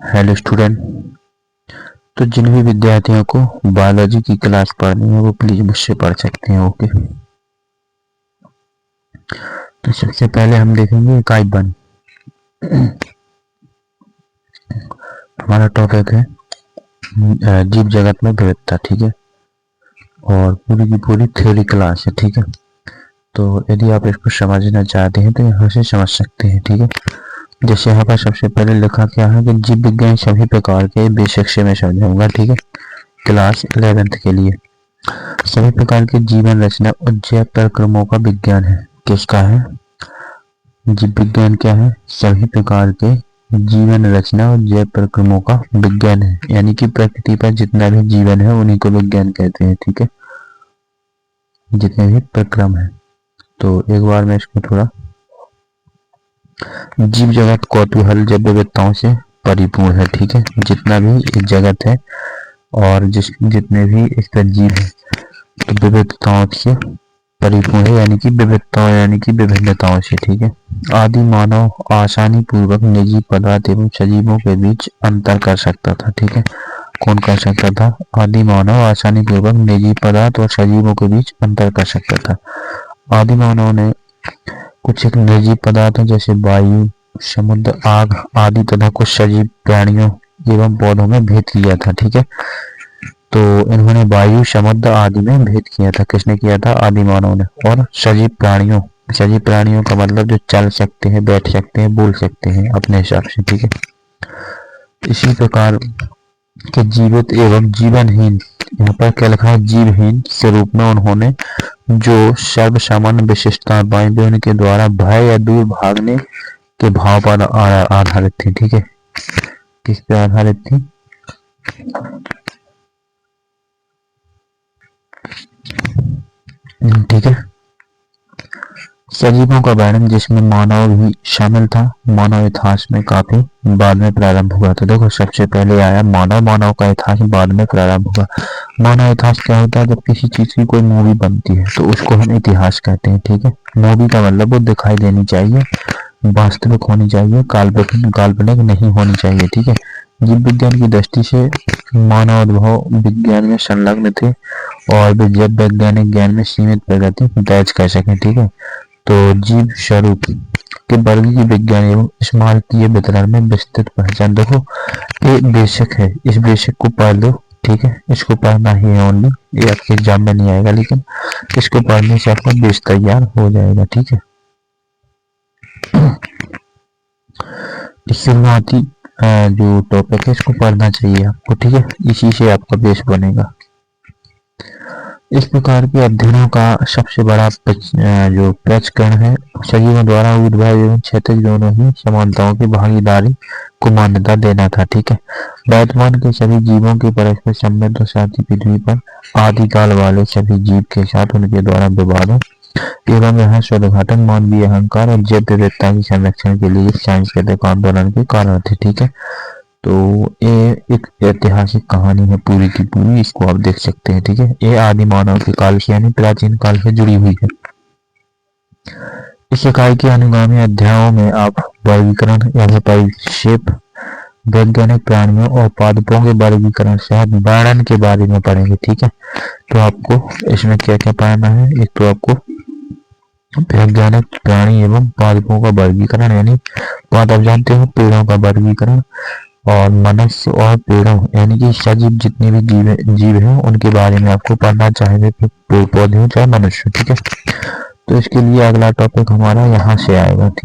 Hello student. तो जिन भी विद्यार्थियों को बायोलॉजी की क्लास पढ़नी है वो प्लीज मुझसे पढ़ सकते हैं। ओके, तो सबसे पहले हम देखेंगे इकाई 1। हमारा टॉपिक है जीव जगत में विविधता। ठीक है, और पूरी की पूरी थ्योरी क्लास है। ठीक है, तो यदि आप इसको समझना चाहते हैं तो यहाँ से समझ सकते हैं। ठीक है, जैसे यहाँ पर सबसे पहले लिखा क्या है कि जीव विज्ञान सभी प्रकार के बेसिक से मैं समझाऊंगा। ठीक है, क्लास 11th के लिए सभी प्रकार के जीवन रचना और जैव प्रक्रमों का विज्ञान है। किसका है? जीव विज्ञान क्या है? सभी प्रकार के जीवन रचना और जैव प्रक्रमों का विज्ञान है, यानी कि प्रकृति पर जितना भी जीवन है उन्हीं को विज्ञान कहते हैं। ठीक है, जितने भी प्रक्रम है। तो एक बार मैं इसको थोड़ा, जीव जगत कौतूहल जैव विविधताओं से परिपूर्ण है। ठीक है, जितना भी एक जगत है और जितने भी इसका जीव है तो विविधताओं से परिपूर्ण है, यानी कि विविधताओं यानी कि विभिन्नताओं से। ठीक है, आदि मानव आसानी पूर्वक निजी पदार्थ एवं सजीवों के बीच अंतर कर सकता था। ठीक है, कौन कर सकता था? आदि मानव आसानी पूर्वक निजी पदार्थ और सजीवों के बीच अंतर कर सकता था। आदि मानव ने कुछ एक निजी पदार्थों जैसे वायु, समुद्र, आग आदि तथा कुछ सजीव प्राणियों एवं पौधों में भेद किया था। ठीक है, तो इन्होंने वायु, समुद्र आदि में भेद किया था। किसने किया था? आदि मानव ने। और सजीव प्राणियों का मतलब जो चल सकते हैं, बैठ सकते हैं, बोल सकते हैं अपने हिसाब से। ठीक है, इसी प्रकार के जीवित एवं जीवनहीन, यहाँ पर क्या लिखा है? जीवहीन स्वरूप में उन्होंने जो सर्वसामान्य विशिष्टताएं पाई वे उनके द्वारा भय या दूर भागने के भाव पर आधारित थी। ठीक है, किस पे आधारित थी? ठीक है, सजीवों का वर्णन जिसमें मानव भी शामिल था, मानव इतिहास में काफी बाद में प्रारंभ हुआ। तो देखो, सबसे पहले आया मानव का इतिहास बाद में प्रारंभ हुआ। मानव इतिहास क्या होता है? जब किसी चीज की कोई मूवी बनती है तो उसको हम इतिहास कहते हैं। ठीक है, मूवी का मतलब वो दिखाई देनी चाहिए, वास्तविक होनी चाहिए, काल्पनिक नहीं होनी चाहिए। ठीक है, जीव विज्ञान की दृष्टि से मानव उद्भव विज्ञान में संलग्न थे और वे जैव वैज्ञानिक ज्ञान में सीमित प्रगति दर्ज कर सके। ठीक है, तो जीव स्वरूप के वर्गीय विज्ञान एवं स्मारकीय वितरण में विस्तृत पहचान। देखो, ये बेसिक है, इस बेसिक को पढ़ लो। ठीक है, इसको पढ़ना ही है ओनली, ये आपके एग्जाम में नहीं आएगा, लेकिन इसको पढ़ने से आपका बेस तैयार हो जाएगा। ठीक है, इस शुरुआती जो टॉपिक है इसको पढ़ना चाहिए आपको। ठीक है, इसी से आपका बेस बनेगा। इस प्रकार के अध्ययनों का सबसे बड़ा जो प्रचकरण है, सजीवों द्वारा ऊर्ध्वाधर एवं क्षैतिज दोनों ही समानताओं की भागीदारी को मान्यता देना था। ठीक है, वर्तमान के सभी जीवों के परस्पर संबंध और साथ ही पृथ्वी पर आदिकाल वाले सभी जीव के साथ उनके द्वारा विवादों एवं यहाँ स्वोद्घाटन, मानवीय अहंकार और जैव विविधता के संरक्षण के लिए सांस्कृतिक आंदोलन के कारण थे। ठीक है, तो ये एक ऐतिहासिक कहानी है पूरी की पूरी, इसको आप देख सकते हैं। ठीक है, ये आदि मानव के काल से यानी प्राचीन काल से जुड़ी हुई है। इस इकाई के अनुगामी अध्यायों में आप वर्गीकरण या परिक्षेप, वैज्ञानिक प्राणियों और पादपों के वर्गीकरण सहित वर्णन के बारे में पढ़ेंगे। ठीक है, तो आपको इसमें क्या क्या पढ़ना है? एक तो आपको वैज्ञानिक प्राणी एवं पादपों का वर्गीकरण, यानी पादप जानते हो, पेड़ों का वर्गीकरण, और मनुष्य और पेड़ों यानी कि सजीव जितने भी जीव हैं उनके बारे में आपको पढ़ना, चाहे वे पेड़ पौधे हो चाहे मनुष्य। ठीक है, तो इसके लिए अगला टॉपिक हमारा यहाँ से आएगा। ठीक।